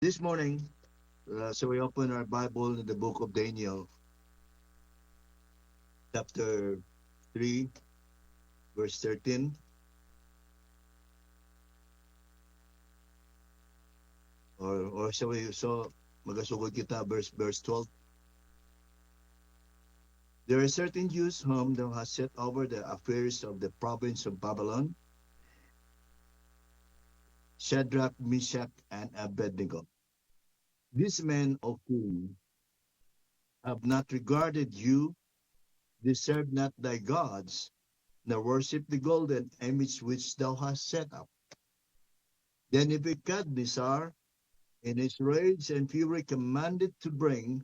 This morning, so we open our Bible in the book of Daniel, chapter 3, verse 13. Or shall we, so magasugod kita, verse 12. There are certain Jews whom thou hast set over the affairs of the province of Babylon, Shadrach, Meshach, and Abednego. These men, O king, have not regarded you, they serve not thy gods, nor worship the golden image which thou hast set up. Then Nebuchadnezzar, in his rage and fury, commanded to bring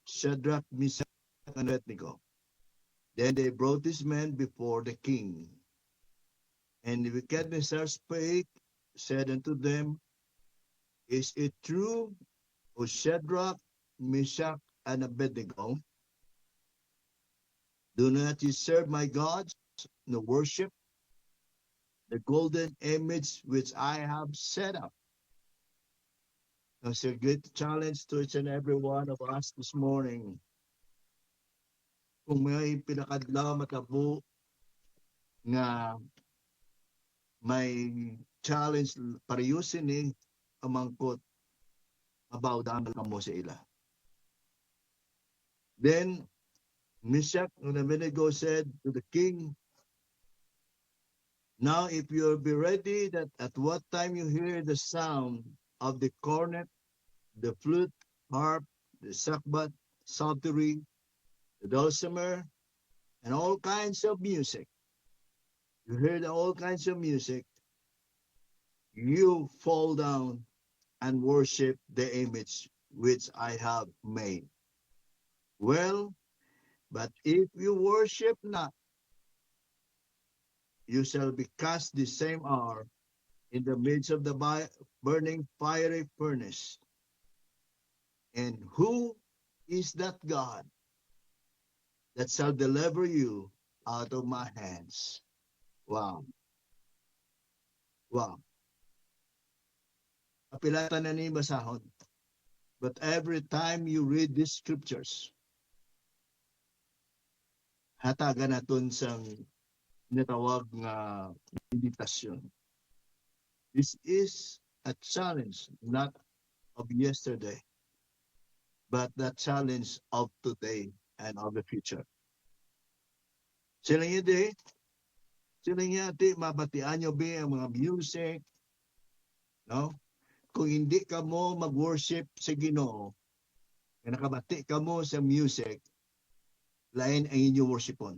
Shadrach, Meshach, and Abednego. Then they brought these men before the king. And Nebuchadnezzar spake, said unto them, Is it true, O Shadrach, Meshach, and Abednego? Do not ye serve my gods, nor worship the golden image which I have set up? That's a good challenge to each and every one of us this morning. Kung may pinakadlaw matabo nga may challenge pariyusin ni amangkot abaw damal kamo sa ila. Then Meshach and Abednego said to the king, Now if you'll be ready, that at what time you hear the sound of the cornet, the flute, harp, the sackbut, psaltery, the dulcimer, and all kinds of music. You hear all kinds of music. You fall down and worship the image which I have made. Well, but if you worship not, you shall be cast the same hour in the midst of the burning fiery furnace. And who is that God that shall deliver you out of my hands? Wow. Wow. Kapilatan na ni basahon. But every time you read these scriptures, hatagan naton sang natawag nga meditasyon. This is a challenge not of yesterday, but the challenge of today and of the future. Silang yati, mabatian nyo ba ang mga music, no? Kung hindi ka mo mag-worship sa Ginoo, nakabati ka mo sa music, lain ang inyong worshipon.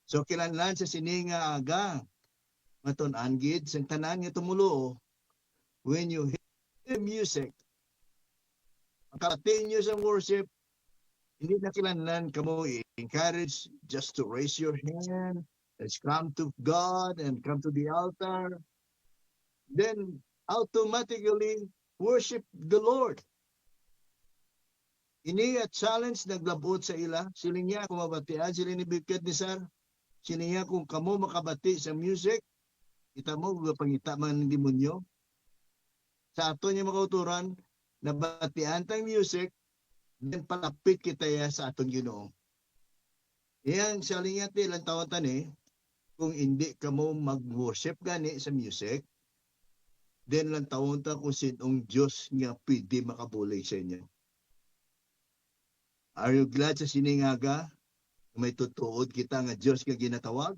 So kilanlan sa sininga aga, maton anggid, sa tanan nga tumulo, when you hear music, ang kabati nyo sa worship, hindi na kilanlan ka mo encourage just to raise your hand, let's come to God and come to the altar. Then automatically worship the Lord. Ini a challenge naglabot sa ila. Siling niya kung mabatian, siling ni Nebuchadnezzar. Siling niya kung kamo makabati sa music, kita mo pangita man ng demonyo. Sa ato niya makauturan, nabatian tang music, then palapit kita ya sa atong Ginoo. Iyang siling niya ilang taon tani, kung hindi ka mo mag-worship gani sa music, then lang taon ta kung sinong Diyos nga pwede makabulig sa inyo. Are you glad sa siningaga? May tutuod kita nga Diyos nga ginatawag?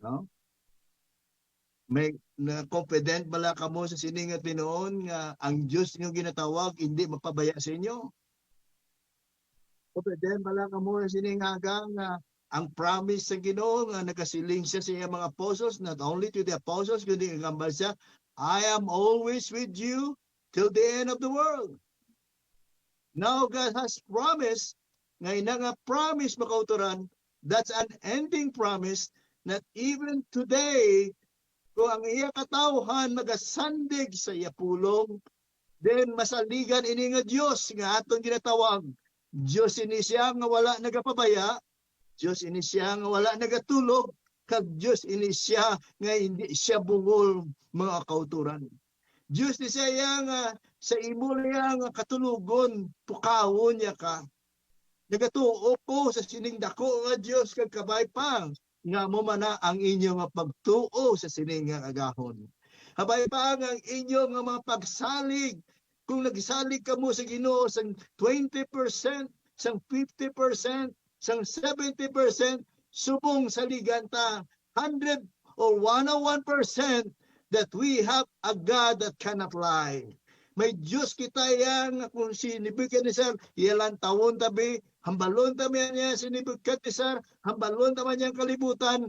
No? May na-confident bala ka mo sa sininga tinoon nga ang Diyos nga ginatawag hindi mapabaya sa inyo? Confident bala ka mo sa siningaga nga ang promise sa Ginoo nga nagasiling siya sa iyang mga apostles, not only to the apostles, kundi kambal siya, I am always with you till the end of the world. Now God has promised, ngayon nga promise makauturan, that's an ending promise, that even today, kung ang iya katawhan magasandig sa iya pulong, then masaligan ini nga Diyos nga atong ginatawag. Diyos ini siya nga wala nagapabaya, Diyos ini siya nga wala nagatulog, kag Diyos ini siya nga hindi siya bungol mga kauturan. Diyos ni saya nga sa imo niya nga katulugon, pukawon niya ka. Nagatuo ko sa sining dako nga Diyos kag kabay pang nga mo mana ang inyo nga pagtuo sa sining nga agahon. Habay pa ang inyo nga mga pagsalig. Kung nagsalig ka mo sa Ginoo sang 20%, sang 50%, sang 70%, subong saligan ta 100 or 101% that we have a God that cannot lie. May Diyos kita yang kung sinibigyan ni Sir, ilan taon tabi, hambalon tabi niya sinibigyan ni Sir, hambalon tabi niyang kalibutan,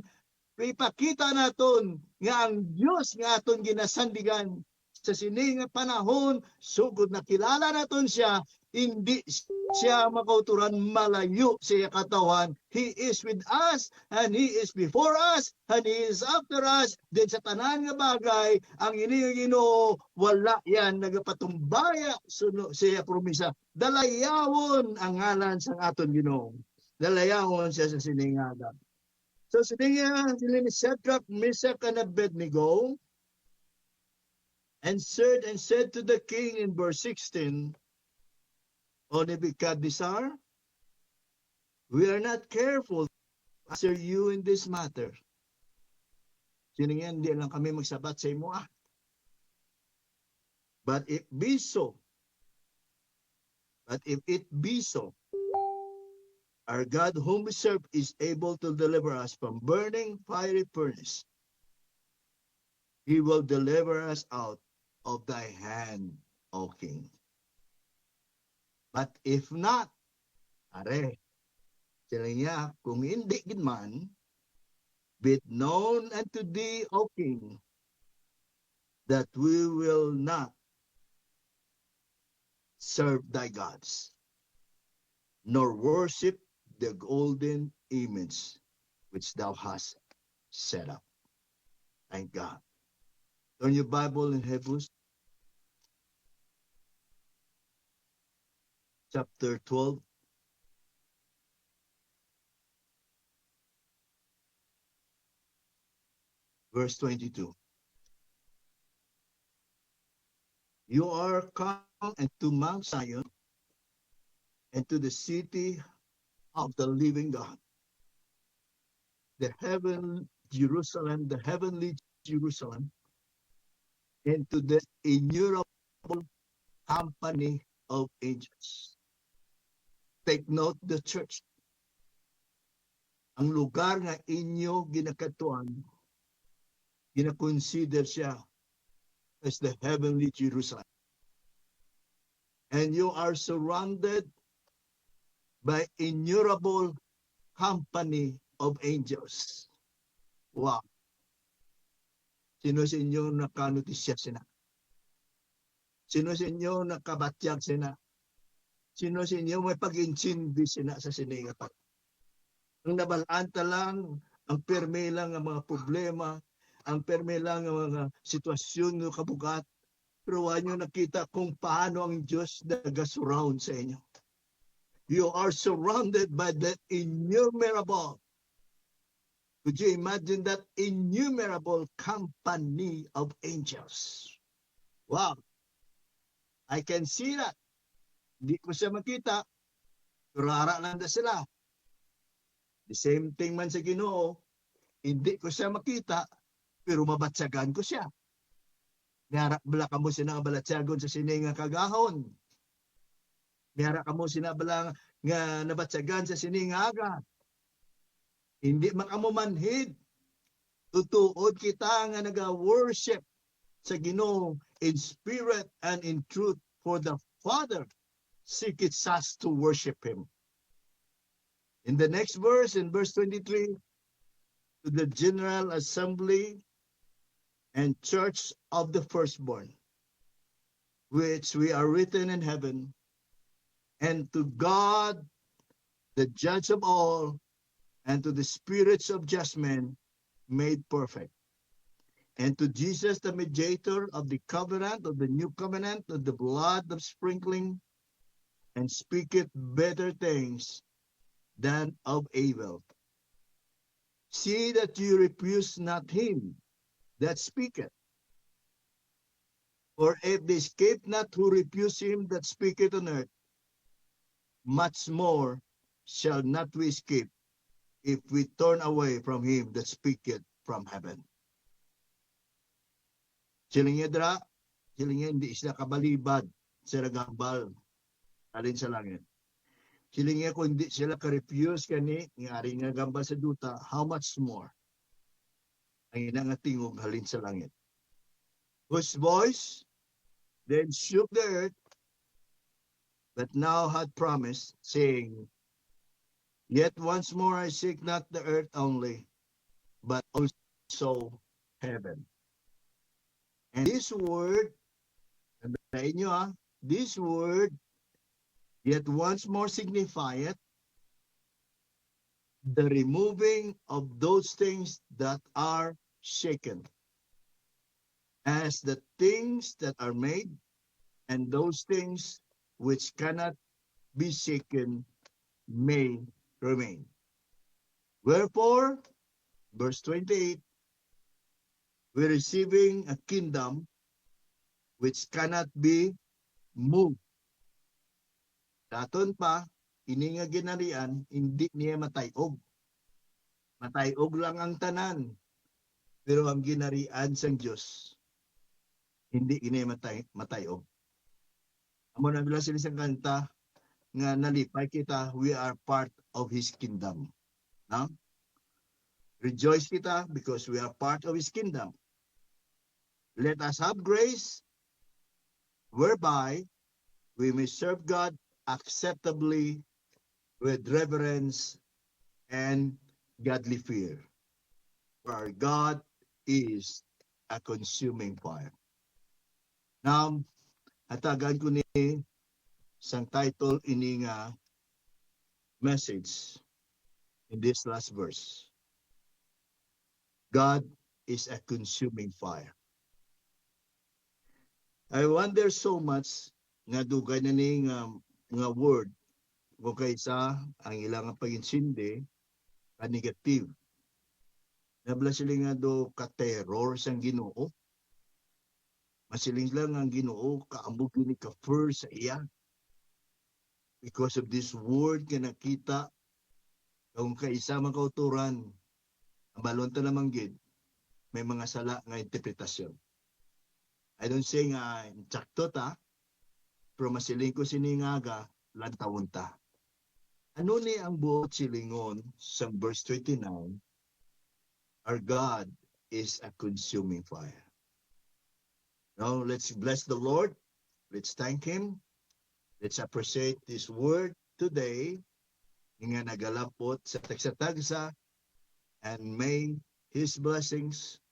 ipakita naton nga ang Diyos nga aton ginasandigan sa sining panahon, sugod na kilala naton siya, hindi siya makauturan malayo sa katawan. He is with us, and He is before us, and He is after us. Then sa tanan nga bagay, ang inyong Ginoo, wala yan nagapatumbaya siya promisa. Dalayawon ang ngalan sa aton Ginoo. Dalayawon siya sa siningada. So sininga sila ni Shadrach, Meshach, and Abednego, answered and said to the king in verse 16, O Nebuchadnezzar, we are not careful to answer you in this matter. Siningan, hindi lang kami magsabat sa imo. But if it be so, our God whom we serve is able to deliver us from burning fiery furnace. He will deliver us out of thy hand, O king. But if not, are, sila niya, kung hindi man, be it known unto thee, O king, that we will not serve thy gods, nor worship the golden image which thou hast set up. Thank God. Turn your Bible in Hebrews chapter 12. Verse 22. You are come into Mount Zion, and to the city of the living God, the heavenly Jerusalem, and to the innumerable company of angels. Take note, the church. Ang lugar nga inyo ginakatuan, ginakonsider siya as the heavenly Jerusalem. And you are surrounded by innumerable company of angels. Wow. Sino sa inyo nakanotisya sina? Sino sa inyo nakabatyag sina? Sino sa inyo may pag-intindi sina sa siningatan? Ang nabalanta lang, ang perme lang ang mga problema, ang perme lang ang mga sitwasyon ng kabugat, pero wala nyo nakita kung paano ang Diyos nag-surround sa inyo. You are surrounded by the innumerable. Could you imagine that innumerable company of angels? Wow. I can see that. Hindi ko siya makita. Pero hara lang na sila. The same thing man sa Ginoo. Hindi ko siya makita. Pero mabatsagan ko siya. Nihara bala ka mo sinang balatsagon sa sining kagahon. Nihara ka mo sinabala nga nabatsagan sa sining aga. Hindi makamumanhid. Tutuod kita nga naga-worship sa Ginoo in spirit and in truth, for the Father seeketh us to worship Him. In the next verse, in verse 23, to the general assembly and church of the firstborn, which we are written in heaven, and to God, the judge of all, and to the spirits of just men made perfect, and to Jesus, the mediator of the covenant, of the new covenant, of the blood of sprinkling, and speaketh better things than of Abel. See that you refuse not him that speaketh. For if they escape not who refuse him that speaketh on earth, much more shall not we escape if we turn away from him that speaketh from heaven. Silingya dra, silingya hindi sila kabalibad sa nagambal alin sa langit. Silingya kung hindi sila ka-refuse kani, ngari nga gambal sa duta, how much more ang inangatingog halin sa langit. Whose voice then shook the earth, but now had promised, saying, Yet once more I seek not the earth only, but also heaven. And this word, tandaan nyo this word, yet once more signifieth the removing of those things that are shaken, as the things that are made, and those things which cannot be shaken may remain. Wherefore, verse 28, we're receiving a kingdom which cannot be moved. Daton pa, ini nga ginarian, hindi niya matayog. Matayog lang ang tanan. Pero ang ginarian sang Diyos, hindi ini matayog. Amo na bila sila sa kanta, nga nalipay kita, we are part of His kingdom. No? Rejoice kita because we are part of His kingdom. Let us have grace whereby we may serve God acceptably with reverence and godly fear. For our God is a consuming fire. Now, hatagan ko ni sang title ini nga message in this last verse. God is a consuming fire. I wonder so much nga dugay na ni nga word kung kaysa ang ilang pag-insindi ka negative. Nabla sila nga do ka-terror sang Ginoo. Masiling lang ang Ginoo kaambog ni ka-first sa iya. Because of this word nga nakita kung kaisa man kauturan ang balonta namang gid may mga sala nga interpretasyon. I don't say nga insakto ta, pero masiling ko siningaga lantawon ta. Ano ni ang buot silingon sa verse 29? Our God is a consuming fire. Now, let's bless the Lord. Let's thank Him. Let's appreciate this word today. Nga nagalapot sa tagsa-tagsa, and may His blessings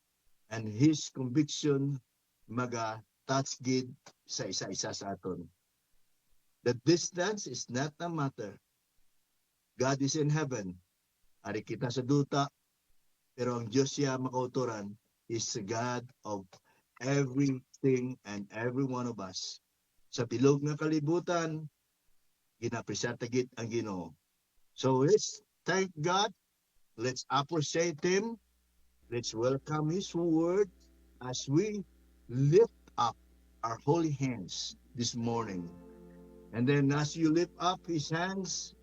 and His conviction maga-touch gid sa isa-isa sa aton. The distance is not a matter. God is in heaven. Ari kita sa duta, pero ang Diyos siya makauturan is the God of everything and every one of us. Sa bilog nga kalibutan, ginapresenta gid ang Ginoo. So let's thank God. Let's appreciate Him. Let's welcome His word as we lift up our holy hands this morning. And then as you lift up His hands,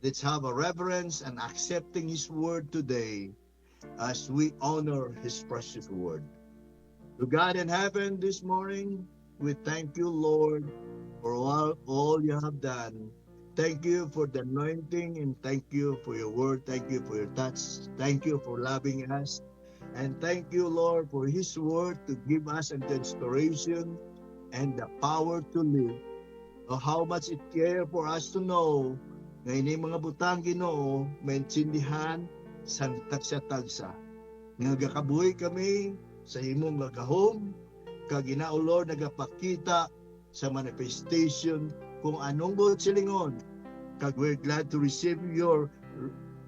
let's have a reverence and accepting His word today as we honor His precious word. To God in heaven this morning, we thank you, Lord, for all you have done. Thank you for the anointing, and thank you for your word. Thank you for your touch. Thank you for loving us. And thank you, Lord, for His word to give us an inspiration and the power to live. Oh, how much it care for us to know na ini mga butang Ginoo maintindihan sang tagsa-tagsa. Nagakabuhi kami sa imong gagahom, kag Ginoo Lord nagapakita sa manifestation kung anong buot silingon. Kag we're glad to receive your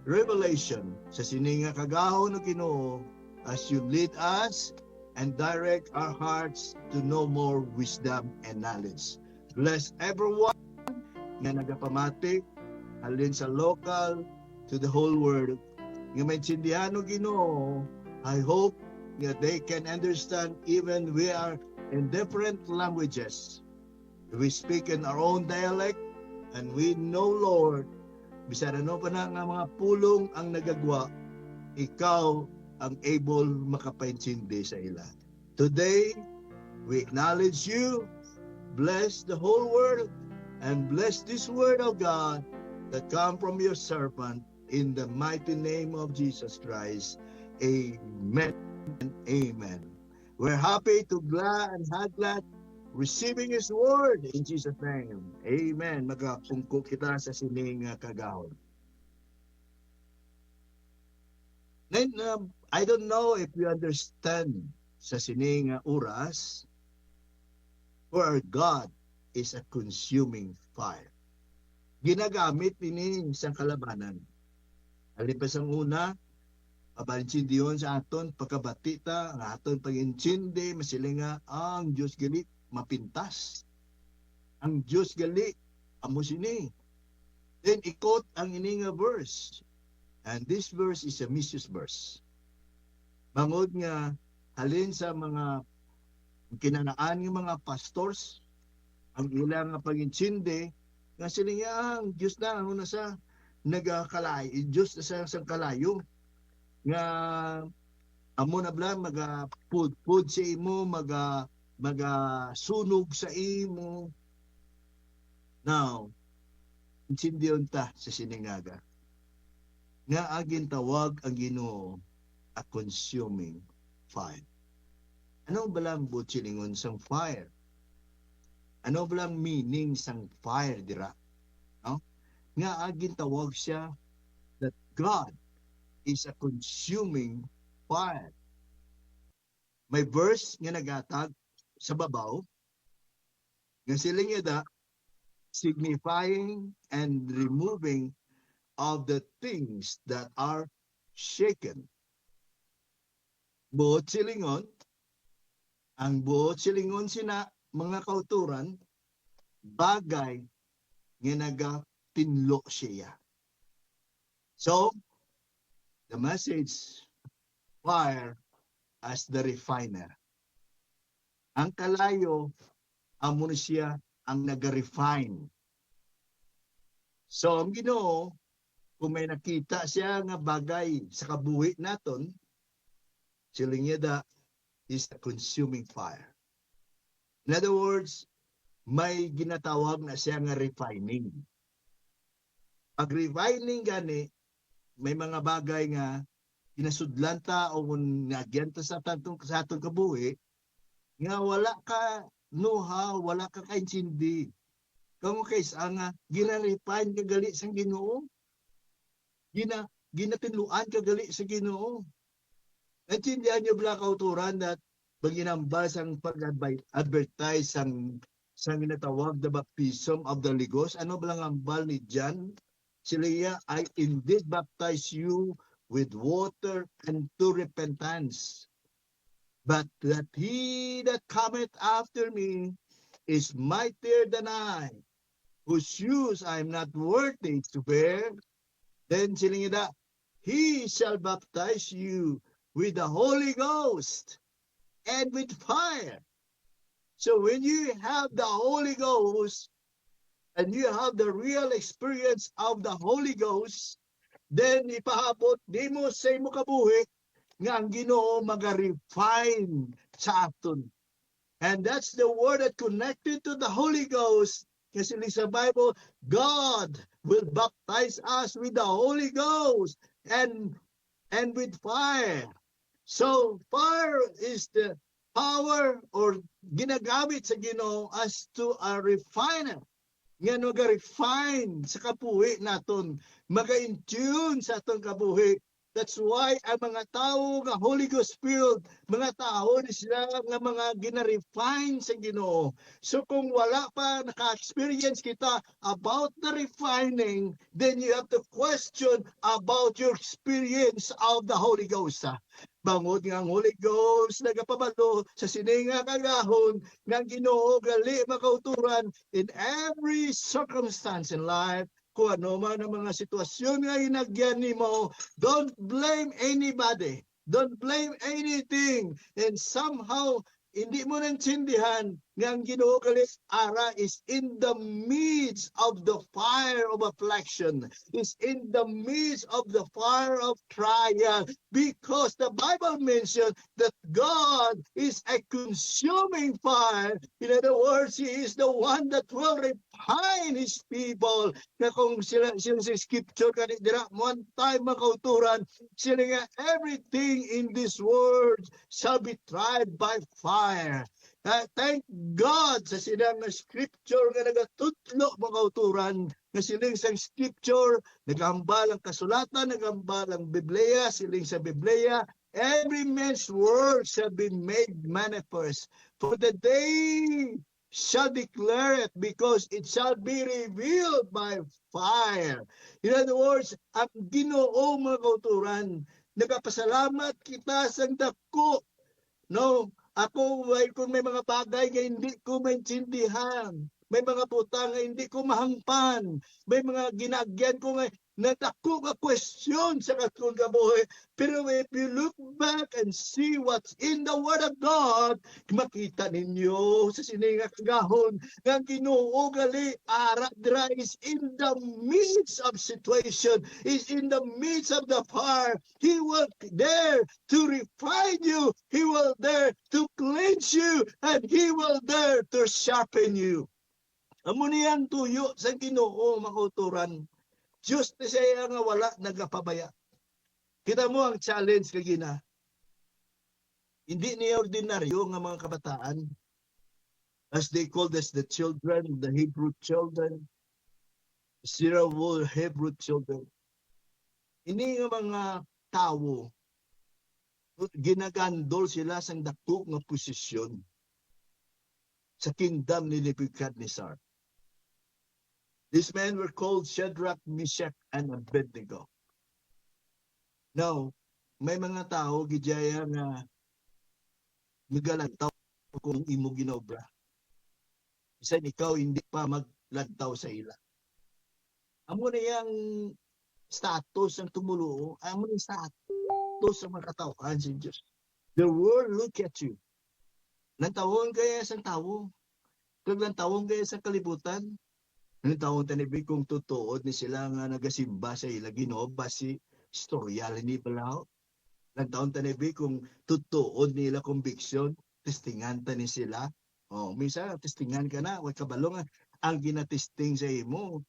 revelation sa sininga kagahon ng Ginoo as you lead us and direct our hearts to know more wisdom and knowledge. Bless everyone na nagapamatik halin sa local to the whole world. Nga maintindihan ng Ginoo, I hope that they can understand even we are in different languages. We speak in our own dialect, and we know, Lord, bisan ano pa na nga mga pulong ang nagagwa, ikaw ang able makapaintindi sa ila. Today, we acknowledge you, bless the whole world, and bless this word of God that come from your servant in the mighty name of Jesus Christ. Amen and amen. We're happy to glad receiving His word in Jesus' name. Amen. Magapungko kita sa sining kagahon. Then, I don't know if you understand sa sining oras, for God is a consuming fire. Ginagamit ini sa kalabanan. Alipas ang una, pabalinsindiyon sa aton, pagkabatita, ang aton pag-insindi, masilinga, ang Diyos gali, mapintas. Ang Diyos gali, amo sini. Then, ikot ang ininga verse. And this verse is a misuse verse. Bangod nga, halin sa mga kinanaan ng mga pastors, ang ilang pag-insindi, nga silinga, ang Diyos na, ano na sa nagkalay, Diyos na sa kalayo, nga amo na blang maga-food sa imo, maga-sunog sa imo. Now, insindiyon ta sa siningaga. Nga agin tawag ang Ginoo a consuming fire. Ano balang butsilingon sang fire? Ano balang meaning sang fire dira? No? Nga agin tawag siya that God is a consuming fire. May verse nga nagatag sa babaw nga siling da signifying and removing of the things that are shaken. Buot silingon, ang buot silingon sina mga kauturan, bagay nga nagatinlo siya. So, the message, fire as the refiner. Ang kalayo, amo siya ang nag-refine. So, ang Ginoo, kung may nakita siya nga bagay sa kabuhi naton, siling yada is the consuming fire. In other words, may ginatawag na siya nga refining. Pag refining gani, may mga bagay nga ginasudlan ta o nagyan ta sa atong kabuhi, nga wala ka know-how, wala ka kaintindi. Kung kaysa nga gina-refine ka gali sa Ginoo, ginatinluan ka gali sa Ginoo. Naintindihan niyo ba kauturan that paginambal sang pag-advertise sang ginatawag the baptism of the Holy Ghost? Ano ba lang ambal ni John? Sila I indeed baptize you with water and to repentance. But that he that cometh after me is mightier than I, whose shoes I am not worthy to bear. Then sila he shall baptize you with the Holy Ghost and with fire. So when you have the Holy Ghost and you have the real experience of the Holy Ghost, then ipahabot di mo sa imo kabuhi nga ang Ginoo maga-refine sa aton. And that's the word that connected to the Holy Ghost. Kasi sa Bible, God will baptize us with the Holy Ghost and with fire. So fire is the power or ginagamit sa Ginoo as to a refiner. Nga maga-refine sa kabuhi naton, maga-intune sa atong kabuhi. That's why ang mga tao nga Holy Ghost filled, mga tao ni sila nga mga gina-refine sa Ginoo. So kung wala pa naka-experience kita about the refining, then you have to question about your experience of the Holy Ghost. Bangod nga ang Holy Ghost nagapabalo sa sininga kagahon nga Ginoo gali makauturan in every circumstance in life. Kung ano man ang mga sitwasyon nga hinagyan nimo, don't blame anybody. Don't blame anything. And somehow, hindi mo naintindihan nga ang Ginoo kalis ara is in the midst of the fire of affliction, is in the midst of the fire of trial, because the Bible mentions that God is a consuming fire. In other words, He is the one that will refine His people. Na kung sila sa scripture kanit dira one time makauturan, sila nga everything in this world shall be tried by fire. Thank God sa silang scripture nga nagatutlo mga uturan nga siling sa scripture, nagambal ang kasulatan, nagambal ang Biblia, siling sa Biblia, every man's word shall be made manifest. For the day shall declare it because it shall be revealed by fire. In other words, ang Ginoo mga kauturan, nagapasalamat kita sa dako. No, ako kung may mga bagay na hindi ko maintindihan, may mga butang na hindi ko mahangpan, may mga ginagyan ko nga natako ka question sa kakong kabuhi. Pero if you look back and see what's in the Word of God, makita ninyo sa sininga kagahon nga Ginoo gali ara dira is in the midst of situation, is in the midst of the fire. He will there to refine you, He will there to cleanse you, and He will there to sharpen you. Amo niyang tuyo sa Ginoo makuturan. Diyos na siya nga wala nagapabaya. Kita mo ang challenge kay gina. Hindi niya ordinaryo nga mga kabataan. As they called us the children, the Hebrew children, zero Hebrew children. Hindi nga mga tao, ginagandol sila sa dako nga posisyon sa kingdom ni Nebuchadnezzar. These men were called Shadrach, Meshach, and Abednego. Now, may mga tao gidjaya nga nagalantaw kung imo ginobra. Bisan ikaw hindi pa maglantaw sa ila. Amo na yang status ng tumuluo, amo na status sa mga katawhan sa Diyos. The world look at you. Lantawon kaya sa tao. Kag lantawon kaya sa kalibutan. Ang taong tanibi kung tutuod ni sila nga nagasimba sa ila Ginoo basi istoryal ni balaw. Ang taong tanibi kung tutuod nila conviction, testingan ta ni sila. Oh, minsan testingan ka na, way kabalo nga ang ginatesting sa imo.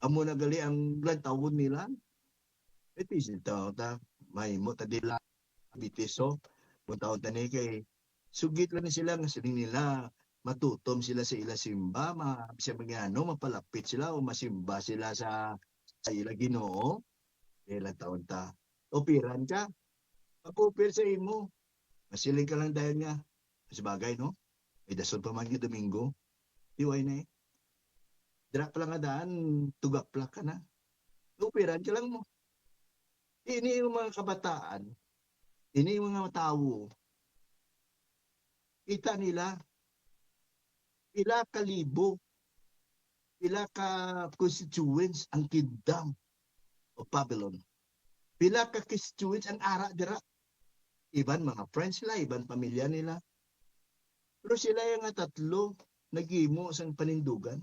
Amo na gali ang lantawon nila. Ito is ito, may mo ta dila bitiso. Kung taon tani kay sugit lang ni sila nga siling nila matutom sila sa ila simba, siya ano, mapalapit sila o masimba sila sa ila Ginoo. Ilang taon ta. Opiran ka. Pag-opir sa imo. Masiling ka lang dahil nga. Sabagay, no? May dason pa man yung Domingo. Iway na eh. Dira pa lang nga daan, tugapla ka na. Opiran ka lang mo. Ini yung mga kabataan. Ini yung mga tao. Kita nila pila ka libo, pila ka constituents ang kingdom of Babylon. Pila ka constituents ang ara dira. Iban mga friends sila, iban pamilya nila. Pero sila yung tatlo nagimo sang panindugan.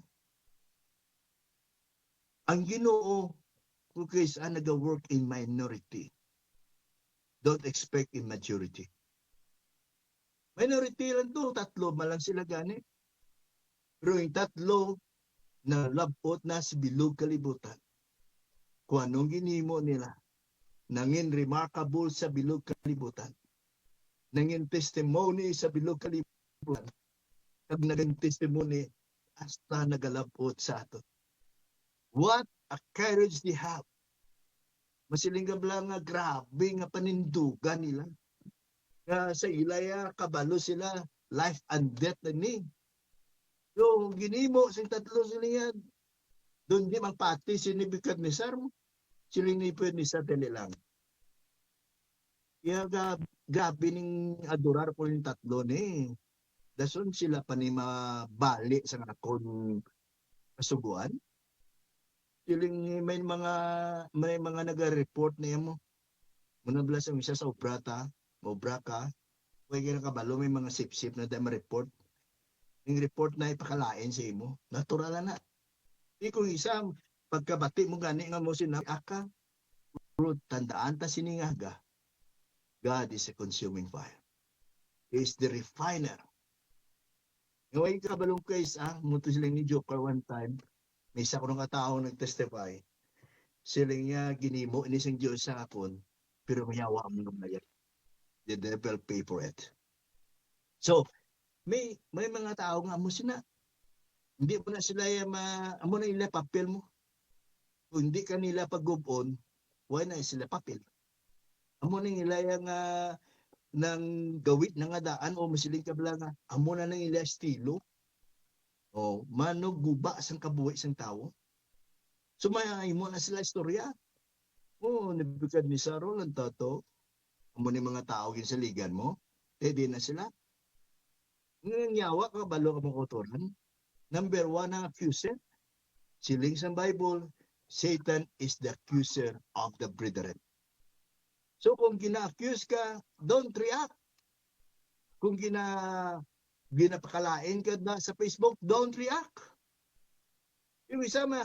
Ang Ginoo kung kaysa nag-work in minority. Don't expect in majority. Minority lang to, tatlo malang sila gani. Pero yung tatlo na labot na sa bilog kalibutan, kung anong ginimo nila, nangin remarkable sa bilog kalibutan, nangin testimony sa bilog kalibutan, kag naging testimony hasta nagalabot sa ato. What a courage they have. Masiling lang nga grabe nga panindugan nila. Sa ilaya, kabalo sila, life and death na ni. So, ginimo sa tatlo sila yan. Doon di magpati si Nebuchadnezzar mo. Siling Nebuchadnezzar dali lang. Kaya grabe ning adorar po yung tatlo ni. Dason sila pa ni mabali sa akon kasuguan. Siling may mga naga-report na mo. Muna blas ang isa sa obra ka, huwag ka kabalo, may mga sip-sip na tayo ma-report. Yung report na ipakalain sa imo, natural na. Di kung isa, pagkabati mo gani nga mo aka, tandaan ta siningaga, God is a consuming fire. He is the refiner. Ngayon kabalong kaysa, muto silang ni Joker one time, may isa ko ng katao nag-testify, silang niya ginimo inisang Diyos sa akon, pero mayawa mo ng bayad. The devil pay for it. So, may mga tao nga mo sina, hindi mo na sila amo na nila papel mo. Kung hindi ka nila pag-gubon, why na sila papel? Amo na nila yung ng gawit na nga daan o masiling kabla nga, amo na nila estilo. O, manog guba sang kabuhi sang tao. Sumayay mo na sila istorya. O, nabigad ni Saro lang tato. Amo ni mga tao sa ligan mo. Di na sila. Nyawa ka, balo ka mong otoran. Number 1 na accuser. Siling sa Bible, Satan is the accuser of the brethren. So kung gina-accuse ka, don't react. Kung ginapakalain ka na sa Facebook, don't react. Yung misama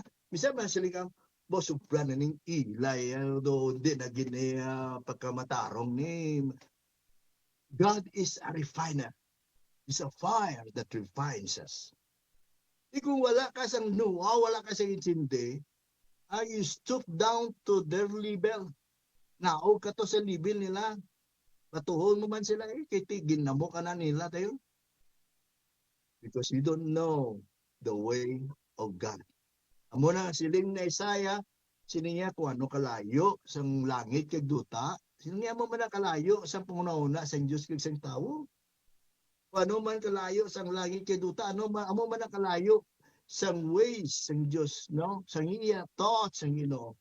siling kang, boss, supra na ning ilay, do, hindi na pagkamatarong ni. God is a refiner. Is a fire that refines us. Di kung wala ka sang wala ka sang intindi, you stoop down to their level. Naog ka to sa level nila. Patuhon mo man sila kay tigin na mo ka na nila tayo. Because you don't know the way of God. Amo na siling na Isaiah, siniya kung ano kalayo sang langit kag duta, siniya mo man kalayo sang pangunahuna sang Dios kag sang tawo. Ano man kalayo sang langit kay duta, amo man kalayo sang ways sang Dios, no? Sang iya thoughts sang Ginoo.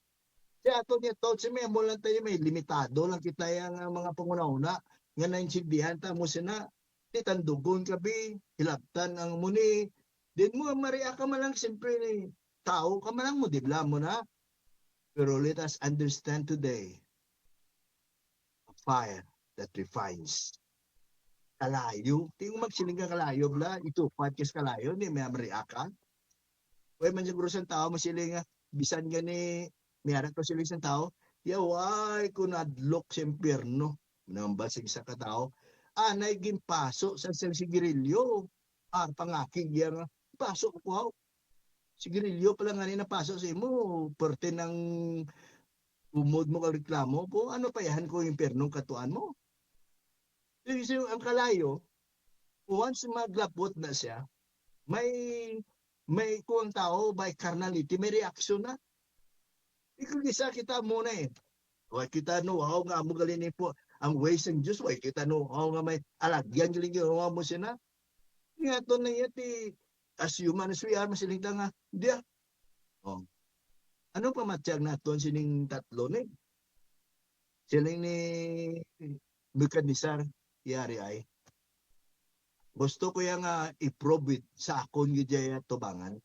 Kaya ato niya thoughts may mo lang tayo may limitado lang kita yang mga pangunahuna nga naintindihan ta mo sina tandugon kabi, hilabtan ang muni. Din mo maria ka man lang siyempre ni tao ka man lang mo dibla mo na. Pero let us understand today a fire that refines. Kalayo, tingong magsiling ka kalayo bla, ito podcast kalayo ni may ka. Uy man siguro sa tao masiling bisan gani miyara ko siling sa tao, yaway ko nadlok sa impyerno. Nambasig sa katao, anay gimpaso sa sigarilyo. Pangaking yang pasok ko. Sigarilyo pala nga ni napasok sa imo, parte ng umod mo kag reklamo po, ano pa yan ko impyernong katuan mo? So, ang kalayo, once maglapot na siya, may kung tao by carnality, may reaction na. Ikaw isa kita muna Why kita wow nga mo galini po ang ways ng Diyos. Why kita wow nga may alagyan galing ginawa mo siya na. Nga to na yati, as human as we are, masiling nga, hindi Ano pa matiyag naton sining tatlo ni? Siling ni Bukadnisar, yari ay. Gusto ko yung i-probe sa akon gidya tubangan.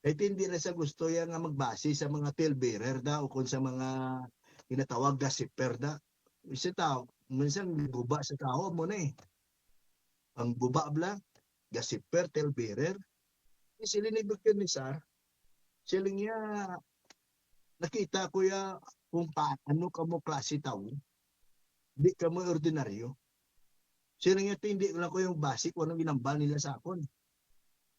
Kahit hindi na sa gusto yung magbase sa mga talebearer da o kung sa mga tinatawag gossiper da. Isa tao, minsan guba sa tao mo na Ang guba bla, gossiper, talebearer. Sila ni Bukadnisar, sila niya nakita ko kung paano ka mo klase tao. Hindi ka mo ordinaryo. Sila nga hindi lang ko yung basic kung anong ginambal nila sa akon.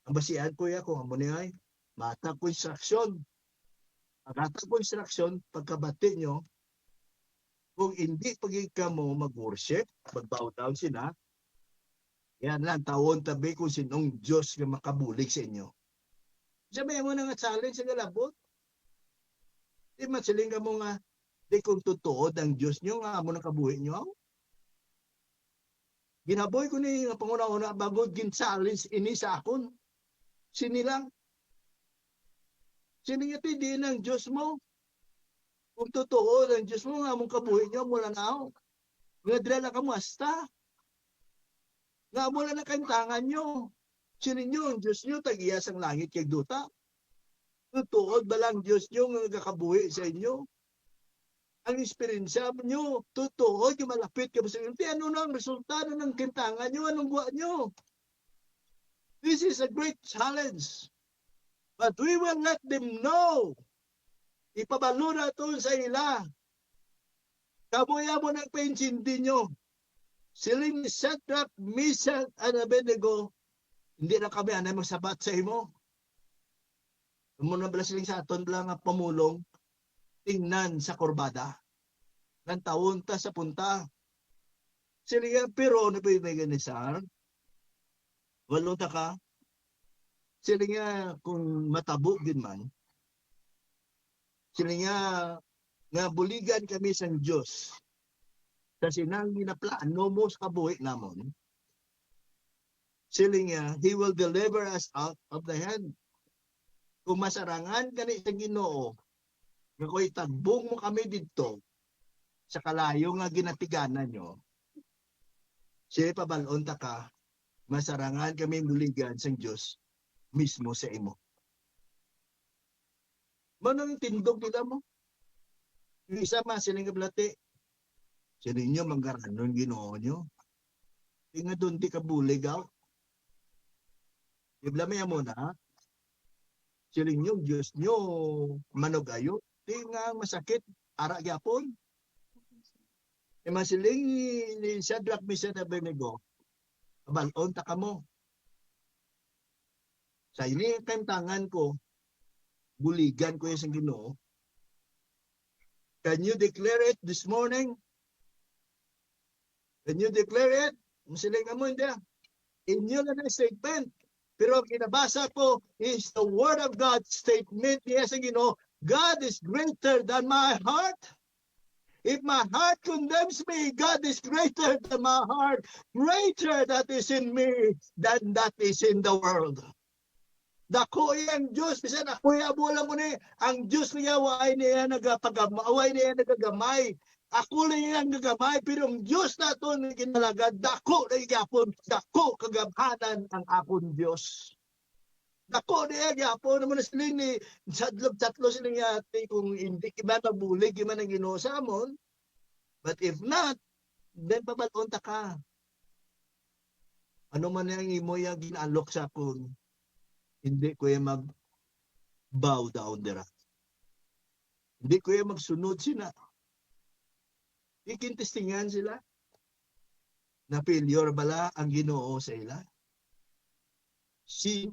Ang basihan ko kung amo niya ay mata construction. Mata construction, pagkabati nyo, kung hindi pagka mo mag-worship, mag-bow down sila, yan lang, tawon tabi kung sinong Diyos na makabulig sa inyo. Sabi mo na nga challenge sa galabot. Di masiling ka mo nga, di kung totoo ang Diyos nyo nga mo nakabuhi nyo. Ginaboy ko ni panguna-una bago gin-challenge ini sa akon. Sinilang. Siningiti din ang Diyos mo. Kung totoo ang Diyos mo nga mong kabuhi nyo mula na ako. Nga drala ka mo hasta. Nga mula na kantangan nyo. Sininyo ang Diyos nyo tagiyas ang langit kay duta. Totoo ba lang Diyos nyo nga kakabuhi sa inyo? ang esperiensya nyo, totoo, yung malapit ka sa inyo. Ano na ang resultado ng kintangan nyo? Anong buwan nyo? This is a great challenge. But we will let them know. Ipabalo na ito sa ila. Kabuya mo nagpaintindi nyo. Siling Shadrach, Meshach, and Abednego, hindi na kami anay magsabat sa imo. Muna bala siling sa aton bala nga pamulong, tingnan sa kurbada. Ng taon ta sa punta. Siling pero na pinagin ni Sar, walo ta ka. Siling kung matabo din man, siling nga buligan kami sa Diyos. Sa sinang ginaplano mo sa kabuhi namon, siling He will deliver us out of the hand. Kung masarangan kani sa Ginoo, nga ko'y tagbong mo kami dito, sa kalayo nga ginatiganan nyo, siya pabalon ta ka, masarangan kami buligan sa Diyos mismo sa imo. Manong tindog nila mo? Yung isa siling kablati, siling nyo manggaranon Ginoo nyo. Tinga doon di ka buligaw. Iblamaya mo na, siling nyo, Diyos nyo, manugayo. Tinga masakit, ara gyapon. Masiling ni Shadrach, Meshach, and Abednego, balon ta ka mo. Sa ini tangan ko, buligan ko yung sa Ginoo. Can you declare it this morning? Can you declare it? Masiling mo hindi. Inyo na na statement. Pero kinabasa ko is the Word of God statement. Yes, Ginoo, God is greater than my heart. If my heart condemns me, God is greater than my heart. Greater that is in me than that is in the world. Dako iyang Diyos, bisan ako iabula mo ni, ang Diyos niya, away niya nagagamay. Ako lang iyang nagamay, pero ang Diyos na ito na ginalaga, dako na igapon, dako kagabhanan ang akong Diyos. Dako niya gyapon naman siling ni sadlog-tatlo siling yati kung hindi kiba nabulig kiba nang Ginoo sa amon. But if not, then pabalon ta ka. Ano man yang imo yang ginalok sa akon, hindi ko yung mag bow down dira. Hindi ko yung magsunod sila. Ikintestingan sila na failure bala ang Ginoo sa ila. Si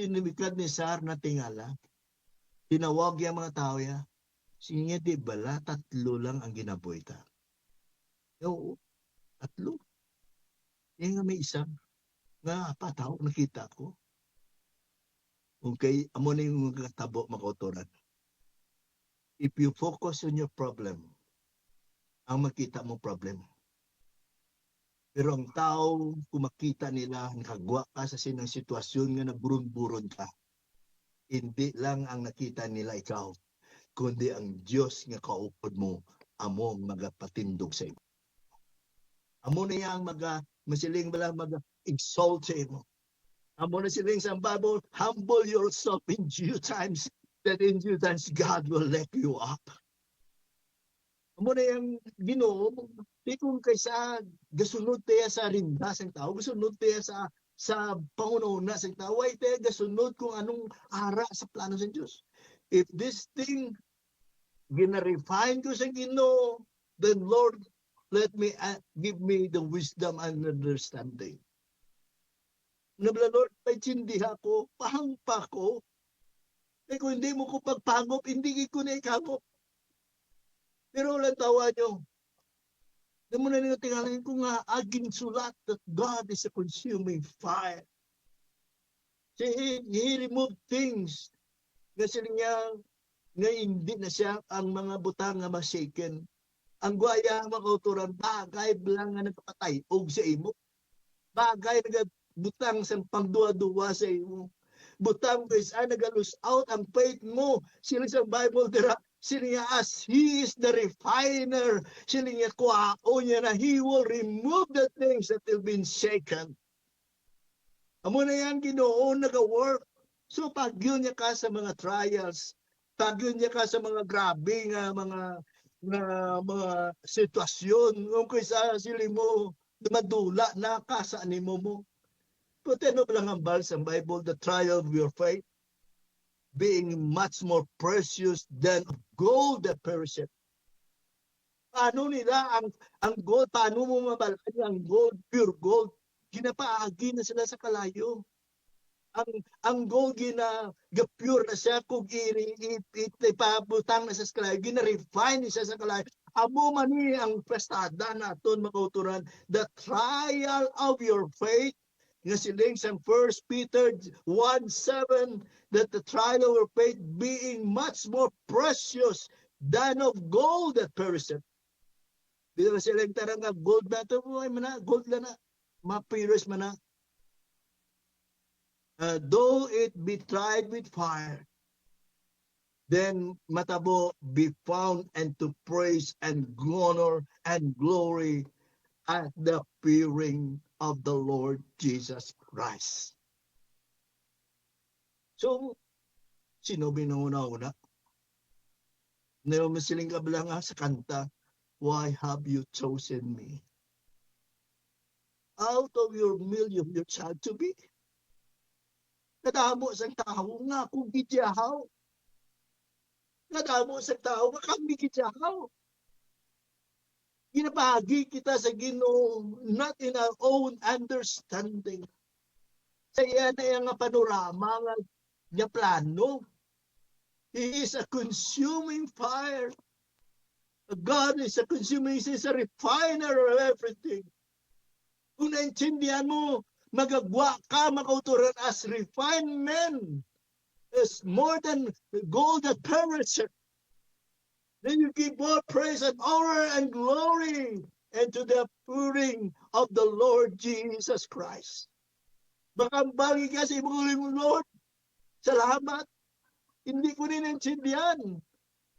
nimikad ni Sar na tingala, tinawag yung mga tao ya, sige di bala, 3 lang ang ginaboy ta. Oo, 3. Yung nga may isang, nga pataw, nakita ko. Okay, amo na yung katabo makautoran. If you focus on your problem, ang makita mo problem. Pero ang tao, kung makita nila, nakagwa ka sa sinang sitwasyon nga nagburun-buron ka, hindi lang ang nakita nila ikaw, kundi ang Diyos nga kaupod mo, among magapatindog sa imo. Amo na yang masiling bala mag-exalt sa imo. Amo na siling sa Bible, humble yourself in due times, that in due times God will lift you up. Amo na yung Ginoo, di kung kaysa gasunod tayo sa rindas ng tao, gasunod tayo sa pangununa sa tao, ay tayo gasunod kung anong ara sa plano ng Diyos. If this thing gina-refine ko sa Ginoo, then Lord, give me the wisdom and understanding. Nabla Lord, paitindiha ko, pahangpa ko. Eh kung hindi mo ko pagpangop, hindi ko na ikangop. Pero walang tawa nyo. Namun na nyo tingalin ko nga, aging sulat that God is a consuming fire. He removed things na sila niya, nga hindi na siya ang mga butang nga mashaken. Ang guaya mga kauturan, bagay bilang nga nagpapatay og sa imo. Bagay nagbutang sa pangduwa-duwa sa imo. Butang ko is nagalus out ang faith mo. Sila sa Bible dira, sila niya as He is the refiner. Sila niya kuwao niya na He will remove the things that have been shaken. Amo na yan Ginoo nag-work. So pag yun niya ka sa mga trials, pag yun niya ka sa mga grabe nga mga nga mga sitwasyon kung kaysa sili mo madula na kasa ni mo. But ano lang ang sa Bible, the trial of your faith being much more precious than gold that perisheth. Paano nila ang gold, paano mo mabalaki ang gold, pure gold? Ginapaagi na sila sa kalayo. Ang gold pure na siya kung ipabutang na sa kalayo, gina-refine siya sa kalayo. Amo man ni ang prestada naton makauturan, the trial of your faith, nga siling sa 1 Peter 1:7, that the trial of your faith being much more precious than of gold that perisheth. Di ba silang tarang nga gold na ito, gold na ma-perish man na. Though it be tried with fire, then matabo be found and to praise and honor and glory at the appearing of the Lord Jesus Christ. So, sino binuna-una? Naman siling kabla nga sa kanta, why have you chosen me? Out of your million, your child to be. Nadamo sa tao nga kung gidyahaw. Nadamo sa tao nga kami gidyahaw. Ginapahagi kita sa Ginoo, not in our own understanding. Sa iya na yung panorama nga plano. He is a consuming fire. God is a consuming, He is a refiner of everything. Kung naintindihan mo, magagwa ka, makauturan as refined men, is more than gold that perisheth. Then you give more praise and honor and glory and to the appearing of the Lord Jesus Christ. Makambangi ka sa imong Lord. Salamat. Hindi ko din naintindihan.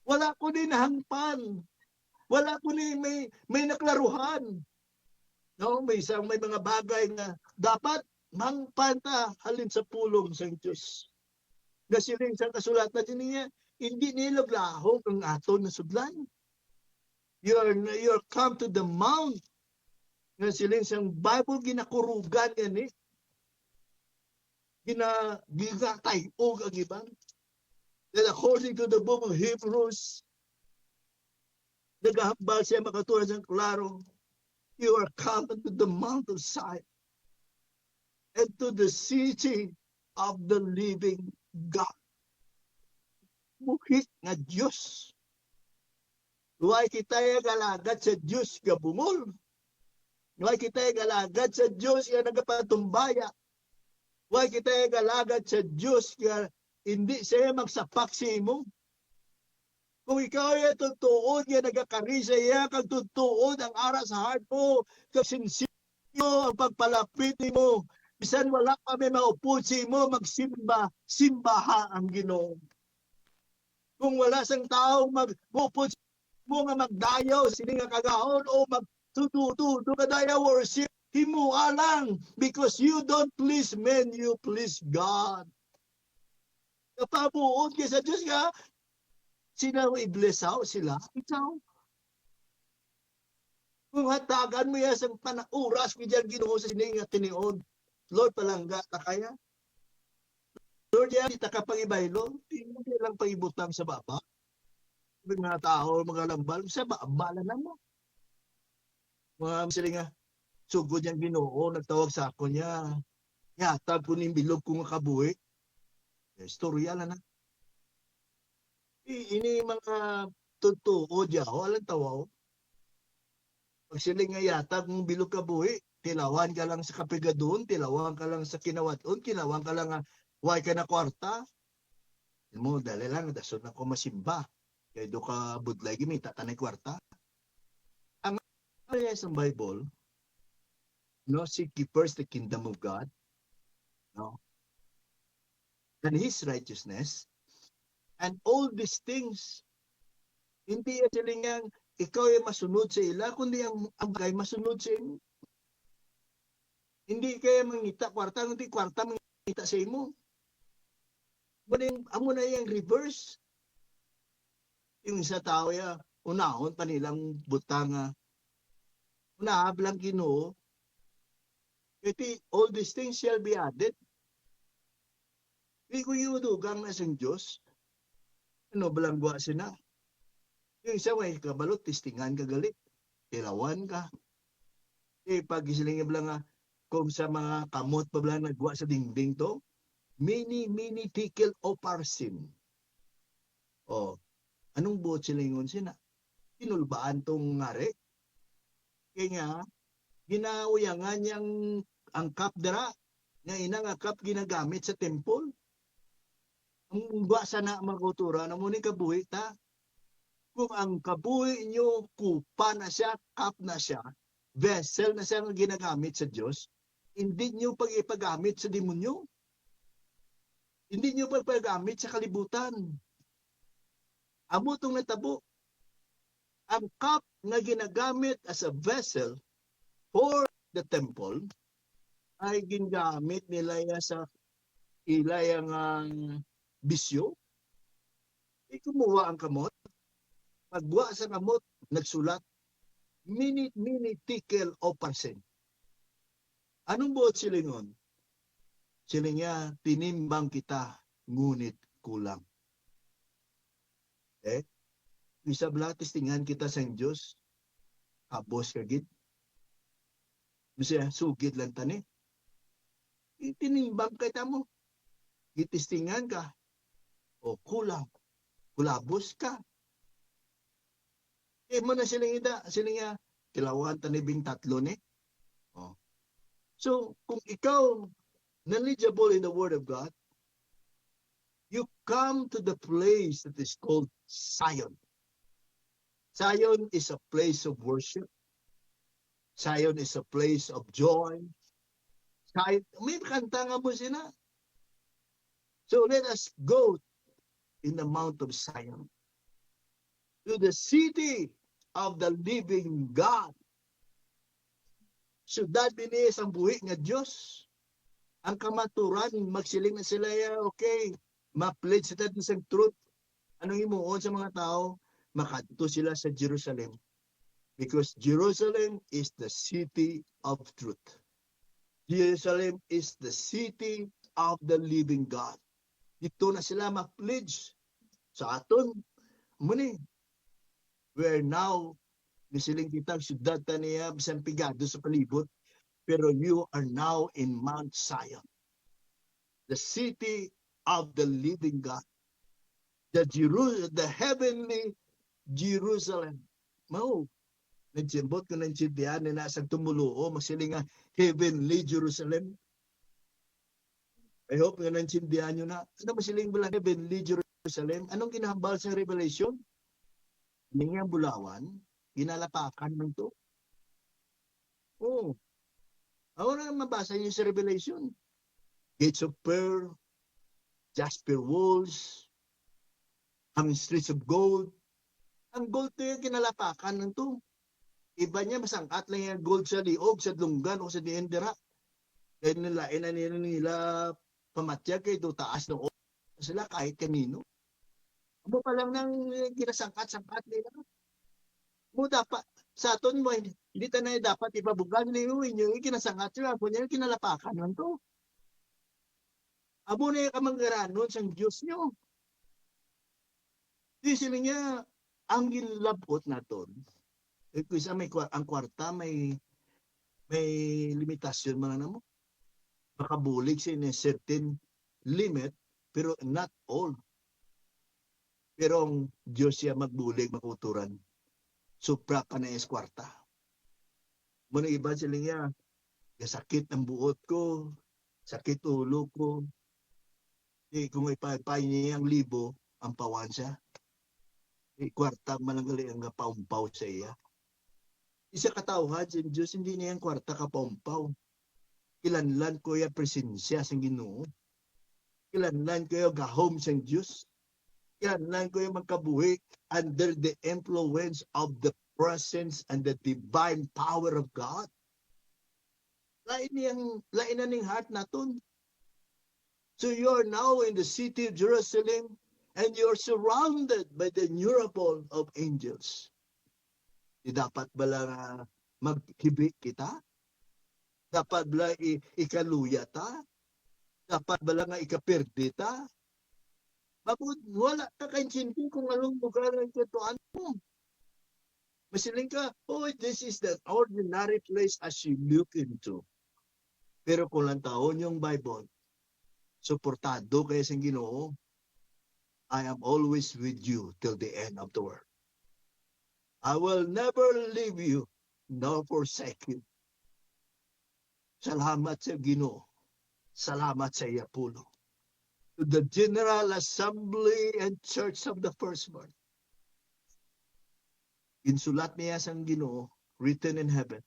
Wala ko din hangpan. Wala ko din may naklaruhan. No, may mga bagay na dapat mangpanta halin sa pulong sa Diyos. Nasiling sa kasulatan niya, hindi nilaglahog ang aton na sudlan. You're come to the mount. Nasiling sa Bible, ginakurugan yan eh. Ginatayog ang ibang. That according to the book of Hebrews, nagahambal siya makatulad ng klaro, you are come to the Mount of Zion and to the city of the living God. Buhit nga Diyos. Huwag kita'y galagad sa Diyos nga bungol. Huwag kita'y galagad sa Diyos nga nagapatumbaya. Huwag kita'y galagad sa Diyos nga hindi siya magsapak sa imo. Kung ikaw ay tutuod, yan nagkakarisa yan, kag tutuod ang ara sa heart mo, kag sinsino ang pagpalapit mo, bisan wala kami maupod sa imo, simbaha ang Ginoo. Kung wala sang taong mag-upod mo nga magdayaw, sini nga kagahon, o magtututo, kadayaw worship, himuha lang, because you don't please men, you please God. Kapabuod kay sa Diyos nga, sila i-blessaw sila. Ikaw. Kung hatagan mo yan sa panauras, kaya Ginoo sa sining nga tiniod. Lord, palangga na kaya. Lord, yan, ita ka pang-ibaylo. Hindi lang pang-ibutang sa baba. Mga tao, mga lambal, sa baba na mo. Mga sila nga, sugod yung Ginoo, nagtawag sa ako niya. Yatag ko ning bilog kong kabuhi. Istorya na. Ini mga totoo diyaw, alam tawaw. Pag sila nga yatag mong bilog kabuhi, tilawan ka lang sa kapigadon, tilawan ka lang sa kinawaton, tilawan ka lang why ka na kwarta. Mo, dali lang, dason ako masimba. Kaya do ka budlay, gimita tanay kwarta. Ang kaya sa Bible, no, seek ye first the kingdom of God, no, and His righteousness, and all these things, hindi sila nga ikaw ay masunod sa ila, kundi ang kay masunod sa imo. Hindi kaya mangita kwarta, kundi kwarta mangita sa imo. Amo na yung reverse. Yung isa tao ya, unahon pa nilang butanga. Una, hablang Ginoo, iti all these things shall be added. Di ko yudugang na siyang Diyos. Ano balangwa sina? Yung isa may kabalot, tistingan ka galit. Tilawan ka. Pag isiling bala nga, kung sa mga kamot pa bala nagwa sa dingding to, mini tickle of our sin. O, anong buot silingon sina? Tinulbaan tong ngari. Kaya nga, ginauyangan niyang ang cup dara, nga inang cup ginagamit sa temple. Ang ba sana makutura, na muna kabuhi ta. Kung ang kabuhi nyo, kupa na siya, cup na siya, vessel na siya ang ginagamit sa Diyos, hindi nyo pag-ipagamit sa demonyo. Hindi nyo pag-ipagamit sa kalibutan. Amo itong natabo. Ang cup na ginagamit as a vessel for the temple ay ginagamit nila sa ilayang bisyo. Kumuha ang kamot. Pagbuwa sa kamot, nagsulat, mini tickle of percent. Anong buot silingon? Siling niya, tinimbang kita, ngunit kulang. Isa bala, tistingan kita sa Diyos, kabos kagid. Masaya, sugid lang tani. Tinimbang kita mo. Gitistingan ka. O kulang. Kulabos ka. Mo na siling niya, kilawan tanibing tatlo ni. Oh. So, kung ikaw knowledgeable in the Word of God, you come to the place that is called Zion. Zion is a place of worship. Zion is a place of joy. Zion, may kanta nga mo sila. So, let us go in the Mount of Zion, to the city of the living God. Syudad binis ang buhi nga Diyos. Ang kamaturan, magsiling na sila, okay, ma-pledge sila sa truth. Anong imuon sa mga tao? Makadto sila sa Jerusalem. Because Jerusalem is the city of truth. Jerusalem is the city of the living God. Dito na sila ma-pledge sa aton. Muni, we're now, misiling kitang syudad niya, bisan pigado sa palibot, pero you are now in Mount Zion, the city of the living God, the heavenly Jerusalem. Mao, nagsimbot ko ng sintihan na nasa tumuluo, masiling nga heavenly Jerusalem. I hope nga nansindihan nyo na. Ano masiling bala heavenly Jerusalem? Anong kinahambal sa Revelation? Hindi nga bulawan, ginalapakan ng to. Oh, ako na mabasa niyo sa Revelation. Gates of pearl, jasper walls, ang streets of gold. Ang gold to yung kinalapakan ng to. Iba niya masangkat lang yung gold sa liog, sa lunggan o sa diendera. Kaya nilain na nila pamatya kay do taas ng sila kahit kanino. Amo pa lang nang ginasangkat-sangkat nila. Mo dapat sa aton mo hindi ta na dapat ipabugan ni yung kinasangkat sila po niya kinalapakan lang to. Amo na yung kamanggaranon sang Diyos nyo. Di sila niya ang ginlabot naton. Kung isa may ang kwarta may limitasyon man na mo. Makabulig sa certain limit pero not all. Pero ang Diyos siya magbulig, makuturan. Supra pa na kwarta. Muna iba sila niya, sakit ang buot ko, sakit ulo ko. Kung ipapay niya ang libo, ang pawan siya. Kwarta malangali ang paumpaw sa iya. Isa katawhan sa Diyos, hindi niya ang kwarta kapaumpaw. Kilanlan ko yung presensya sa Ginoo. Kilanlan ko yung gahom sa Diyos. Kilanlan ko yung magkabuhi under the influence of the presence and the divine power of God. Lain na ning heart naton. So you are now in the city of Jerusalem and you are surrounded by the innumerable of angels. Di dapat bala nga maghibi kita? Dapat bala ikaluya ta? Dapat bala nga ikapirdi ta? Mabud, wala ka kaintindihan kung anong lugar ang katuan mo. Masiling ka, oh, this is the ordinary place as you look into. Pero kung lang taon yung Bible, suportado kayo sa Ginoo, I am always with you till the end of the world. I will never leave you nor forsake you. Salamat sa Ginoo. Salamat sa Iapulo. To the General Assembly and Church of the Firstborn. Insulat niya sa Ginoo, written in heaven.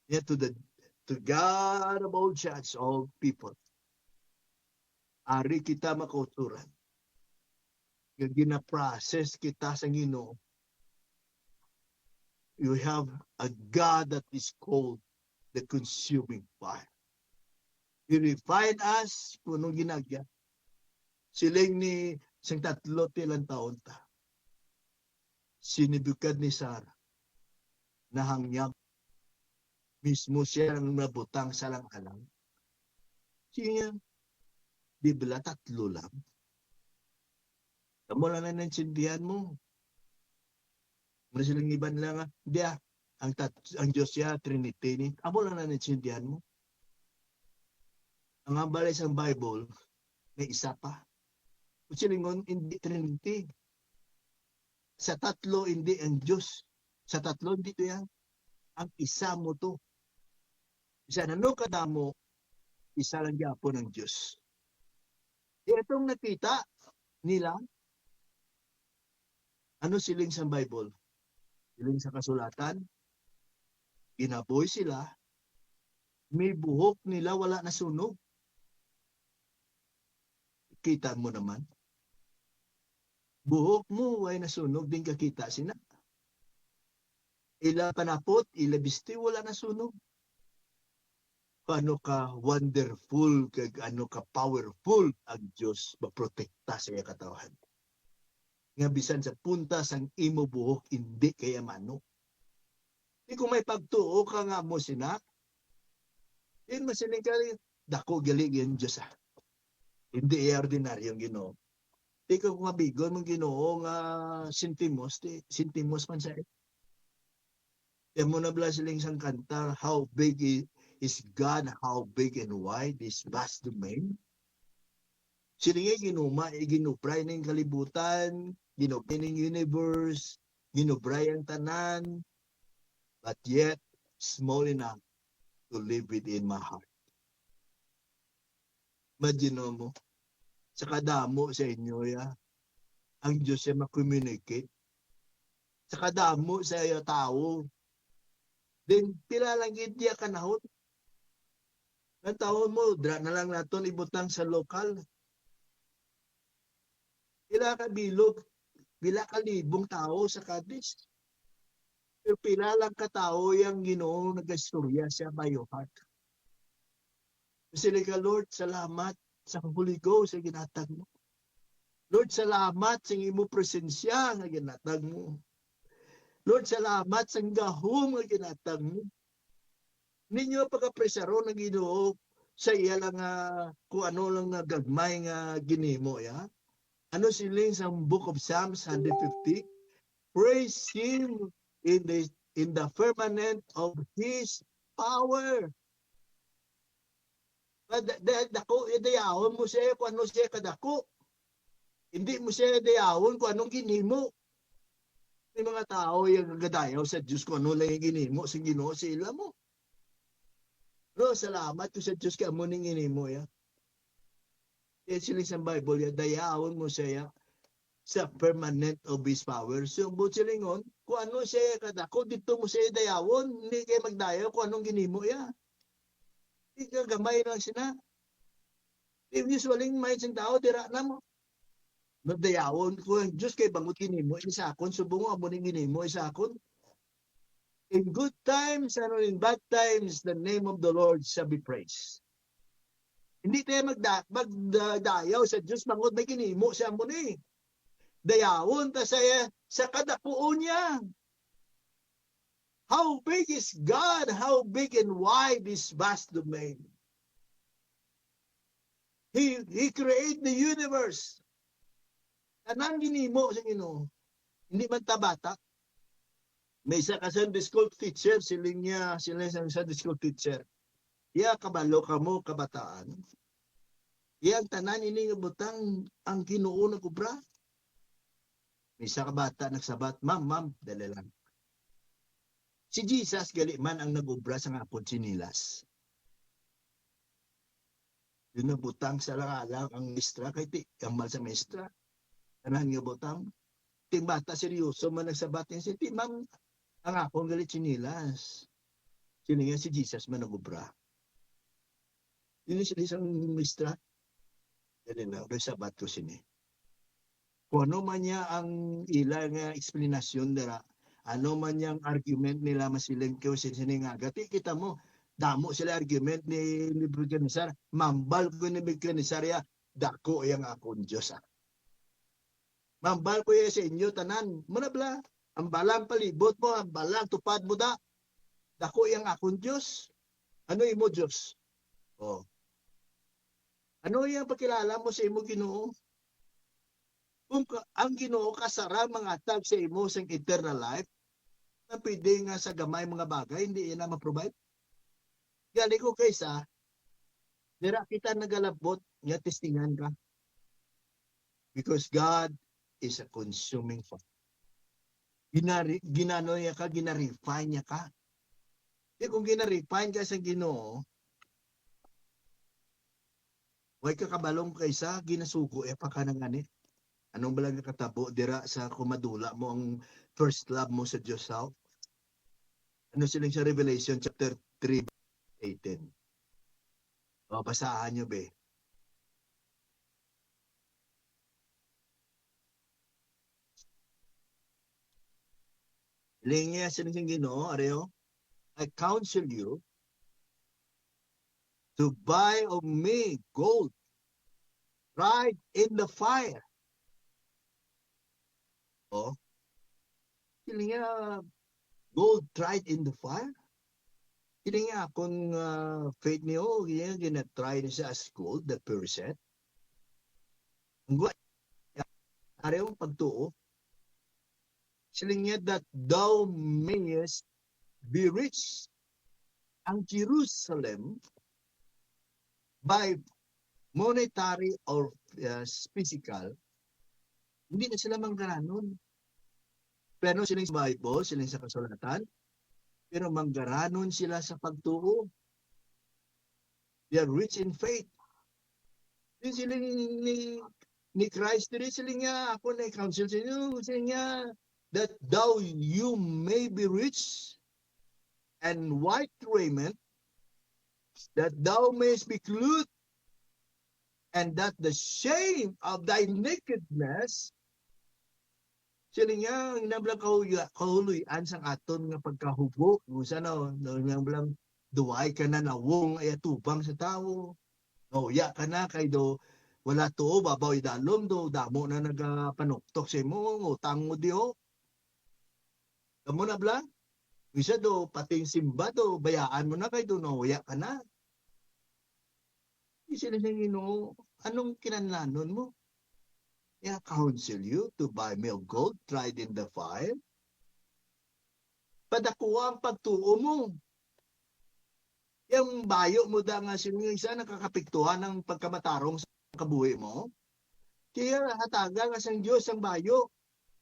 Yeah, to God of all judge, all people. Ari kita makauturan. Gina-process kita sa Ginoo. You have a God that is called the consuming fire. He refine us kung anong ginagya. Siling ni isang 3 tilang taon ta. Sinibukad ni Sarah na hangyag. Mismo siya ang nabutang sa lang-alang. Siya, di bala 3 lang. Kamu lang na naintindihan mo. Muna silang iban lang, diya, ang Diyos siya, Trinity ni. Amo lang na naintindihan mo. Ang ambalay sa Bible, may isa pa. Kung silingon, hindi Trinity. Sa 3, hindi ang Diyos. Sa 3, hindi ito yan. Ang isa mo to. Isa na no kadamo, isa lang yapon ng Diyos. Itong nakita nila, ano siling sa Bible? Siling sa kasulatan, ginaboy sila, may buhok nila wala na sunog. Kita mo naman. Buhok mo ay nasunog, din kakita sina. Ila panapot, ila bisti, wala nasunog. Paano ka wonderful, kag ano ka powerful ang Diyos maprotekta sa iya katawan. Nga bisan sa punta sang imo buhok, hindi kaya mano. Di kung may pagtuo ka nga mo sinak, yun masiling ka rin, dako galing yung Diyos ah. Hindi ordinaryong Ginoo. Di ka kung mabigon mong Ginoo nga sintimos man sa ito. Yan mo na bala siling sang kanta, how big is God, how big and wide is vast domain. Siling ginuma, ginupray ng kalibutan, ginupray ng universe, ginupray ang tanan, but yet small enough to live within my heart. Imagine mo, sa kadamo sa inyo, ang Diyos ay mag-communicate. Sa kadamo sa iyo tao, then pilalangit niya kanahon. Ang taon mo, dra na lang natin ibutang sa lokal. Pila ka bilog, pila ka libong tao sa Cadiz. Pero pila lang ka tao yung Ginoo nag-istorya sa by your heart. Sila ka, Lord, salamat sa Holy Ghost sa ginatag mo. Lord, salamat sa imo presensya nga ginatag mo. Lord, salamat sa gahom nga ginatag mo. Ninyo pagkapresaro ng Ginoo sa iya lang kung ano lang nga gagmay nga ginimo ya. Ano siling sa Book of Psalms 150? Praise Him in the firmament of His power. Dako, idayawon mo siya kung ano siya kadako. Hindi mo siya idayawon kung anong ginimo. May mga tao yung gadayaw sa Diyos kung ano lang yung ginimo sa Ginoo sila mo. No, salamat ko sa Diyos ka mo ning ginimo ya. Yan siling sa Bible ya, dayawon mo siya sa permanent of His power. So, but silingon, kung ano siya kadako, dito mo siya idayawon, hindi kayo magdayaw kung anong ginimo ya. Gamay lang sila. Usually, may isang tao, tira na mo. Nagdayawon ko ang Diyos kay bangot ginimo, isakon, subong mo ning ginimo, isakon. In good times and in bad times, the name of the Lord shall be praised. Hindi tayo magdayaw sa Diyos, bangot may ginimo siya mo ni. Dayawon ta sa kadapuon niya. How big is God? How big and wide is vast domain? He created the universe. Tanan ginimo sa Ginoo. Hindi man ta bata. May isa ka Sunday school teacher, sila isang Sunday school teacher. Iya kabalo kamo kabataan. Iya ang tanan ini nga butang ang Ginoo nagubra. May isa ka bata nagsabat, ma'am, dali lang. Si Jesus gali man ang nagubra sa ngapon sinilas. Yun na butang sa langalang ang mistra kay ti kamal sa mistra. Tanan nga butang ting bata seryoso man nagsabat niya ti ma'am ang akong gali sinilas. Sino nga si Jesus man nagubra. Yun sila isang mistra. Dali na, sabat ko sini. Kung ano man niya ang ilang explanation dara, ano man yung argument nila masiling ko nga gati kita mo damo sila argument ni Nebuchadnezzar mambal ko ni Nebuchadnezzar ya dako yang akong Diyos mambal ko ya sa inyo tanan manabla ang balang palibot mo ang balang tupad mo dako yang akong Diyos ano imo Diyos ano yung pakilala mo sa imo Ginoo kung ang Ginoo kasara mga tag sa imo sa eternal life na pwede nga sa gamay mga bagay, hindi yan na ma-provide. Gali ko kaysa, dira kita nagalabot, nga testingan ka. Because God is a consuming fire. Ginano niya ka, ginarefine niya ka. Di kung ginarefine ka sa Ginoo, huwag ka kabalong kaysa, ginasuko, pa ka ng ganit. Anong balang katabo, dira sa kumadula mo ang first love mo sa Diyos how? Ano silang sa Revelation chapter 3, 18. O, basahan nyo, be. Hiling niya silang Ginoo, areo, I counsel you to buy of me gold tried in the fire. O, hiling niya, gold tried in the fire? Hindi nga kung faith niyo, gina-try niya siya as gold, the pure set. Ang guwa, arayong pagtuo, siling niya that thou mayest be rich. Ang Jerusalem, by monetary or physical, hindi na sila manggaranon. Pero silang sa Bible, silang sa kasulatan, pero manggaranon sila sa pagtuo. They are rich in faith. Yung silang ni Christ, din silang nga, ako na counsel sa inyo, silang nga, that thou you may be rich and white raiment, that thou mayest be clothed, and that the shame of thy nakedness sila nga, nablang kahuluyan sang aton nga pagkahubo. Gusa na, nablang duway ka na nawong ay atubang sa tao. Ya ka na, kay do, wala to, babaw idalom do, damo na nagapanuktok sa imo, utang mo diyo. Damo na blang? Gusa do, pating simba do, bayaan mo na kay do, ya ka na. Sila nga Ginoo, anong kinanlanon mo? I counsel you to buy me of gold tried in the fire. Padakuha ang pagtuo mo. Yung bayo mo da nga sino isa nakakapiktuhan ng pagkamatarong sa kabuhi mo. Kaya hataga nga sang Diyos ang bayo.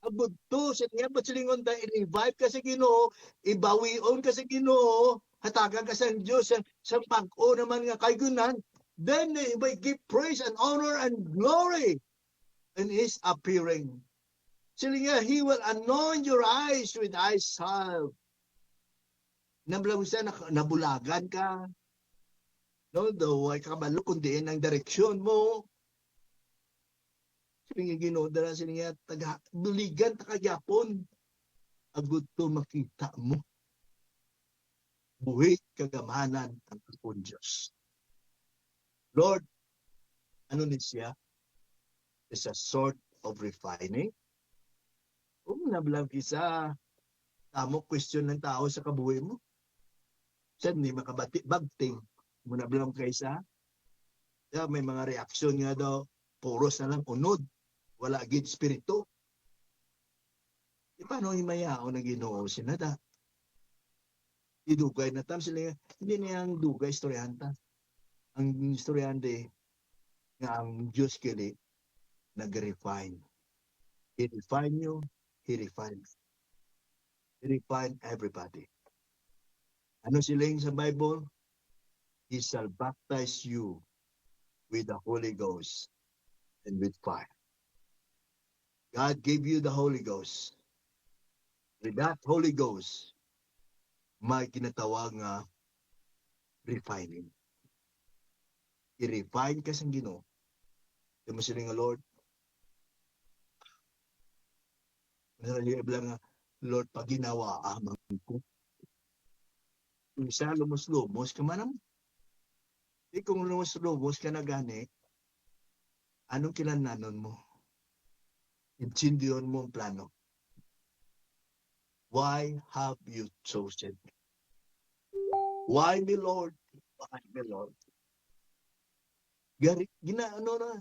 Abudto sa niya ba't silingon da i-revive ka sa Ginoo, ibawion ka sa Ginoo, hataga ka sang Diyos sa pag-o naman nga kay gunan. Then they give praise and honor and glory in His appearing. Sila nga, He will anoint your eyes with eye salve. Nabulagan nabulagan ka. No, daw ay kabalo kundi ang direksyon mo. Sila nga ginodala, sila nga buligan takagapon. Agud to makita mo. Buhit kagamanan ang akong Diyos. Lord, ano ni siya? Is a sort of refining. Kung nablang kisa, Tamo question ng tao sa kabuhi mo. Siya hindi makabati, bagting. Muna bilang kaysa. Kaya may mga reaksyon nga daw, puros na lang unod. Wala gid spirito. Paano himayao na Ginoo sinada? Idugay na tam sila, hindi niya ang dugay istoryanta. Ang istoryante nga ang Diyos kili nag-refine. He refine you, He refines. He refine everybody. Ano siling sa Bible? He shall baptize you with the Holy Ghost and with fire. God gave you the Holy Ghost. With that Holy Ghost, may kinatawag nga refining. I-refine ka sa Ginoo. Di mo sila nga, Lord. Masarali nga, Lord, pag ginawa, amang ko. Kung isa lumos-lumos ka man, di kung lumos-lumos ka na gani, anong kinananon mo? Intindiyon mo ang plano. Why have you chosen me? Why me, Lord? Why me, Lord? Ginaano na,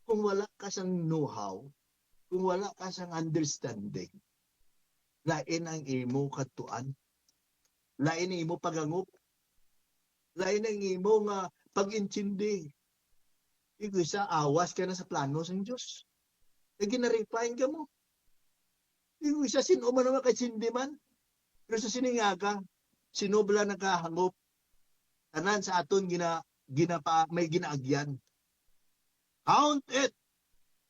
kung wala ka sang know-how, kung wala ka sang understanding, lain ang imo katuan, lain ang imo pagangup, lain ang imo nga pag-intindi. Ikaw isa, awas ka na sa plano ng Diyos. E ginarefine ka mo. Ikaw isa, sino man naman kay sindi man. Pero sa siningaga, sino bala nagkahangop, tanan sa aton may ginaagyan. Count it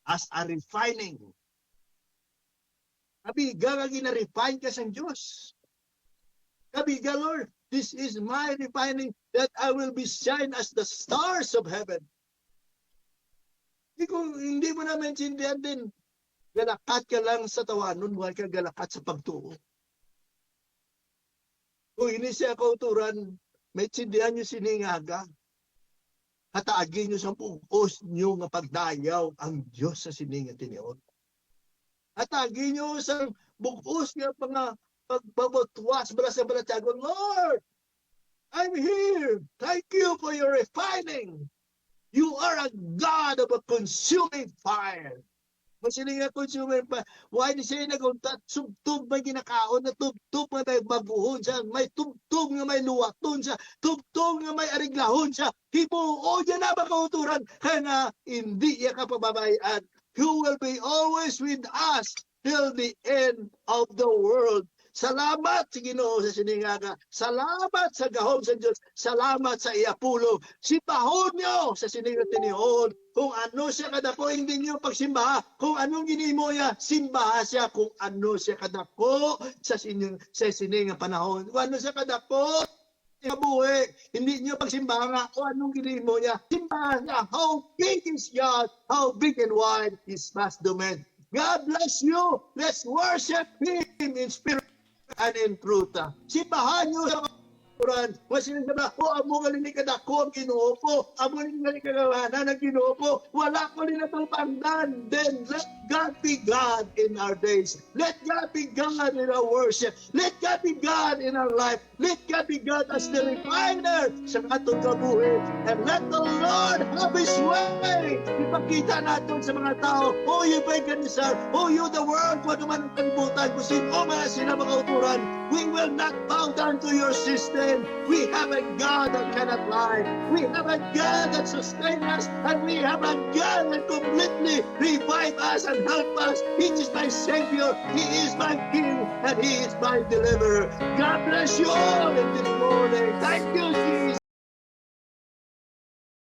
as a refining. Kabiga nga gina-refine ka sa Diyos. Kabiga, Lord, this is my refining that I will be shine as the stars of heaven. Kung hindi mo na maintindihan din, galakat ka lang sa tawanon, huwag ka galakat sa pagtuo. Kung ini siya kauturan, maintindihan nyo siningaga. Hataagin nyo sa pungkos nyo nga pagdayaw ang Diyos sa sininga tiniyon. Hataagin nyo sa bukos nga pagbabatwas bala sa balatyagon, Lord, I'm here. Thank you for your refining. You are a God of a consuming fire. Masiling nga consuming fire. Why di siya naguntat? Tubtub may ginakaon na tubtub nga may baguhon siya. May tubtub nga may luwaton siya. Tubtub nga may ariglahon siya. Hibuo niya na makauturan. Kaya na hindi niya kapababayaan. You will be always with us till the end of the world. Salamat sa Ginoo sa siningaga. Salamat sa gahom sa Diyos. Salamat sa iapulong. Sipahon nyo sa siningaga tinihon. Kung ano siya kadako, hindi nyo pagsimbaha. Kung anong ginimo niya, simbaha siya. Kung ano siya kadako sa siningaga panahon. Kung ano siya kadako, mabuhi. Hindi nyo pagsimbaha nga kung anong ginimo niya. Simbaha siya. How big is God? How big and wide is vast domain. God bless you. Let's worship Him in spirit and in truth. Simbahan nyo sa Quran. Masin na ba, amo nga ni kadako ang Ginoo po. Amo nga ni kagawanan ang Ginoo po. Wala ko ni natulpandan. Then let God be God in our days. Let God be God in our worship. Let God be God in our life. Let God be God as the refiner sa atong kabuhi. And let the Lord have His way. Ipakita natin sa mga tao, oh, you by kanisar, oh, you the world, kung naman ang kalibutan, kung sino mga sila makauturan, we will not bow down to your system. We have a God that cannot lie. We have a God that sustains us, and we have a God that completely revives us and helps us. He is my Savior, He is my King, and He is my Deliverer. God bless you all in this world.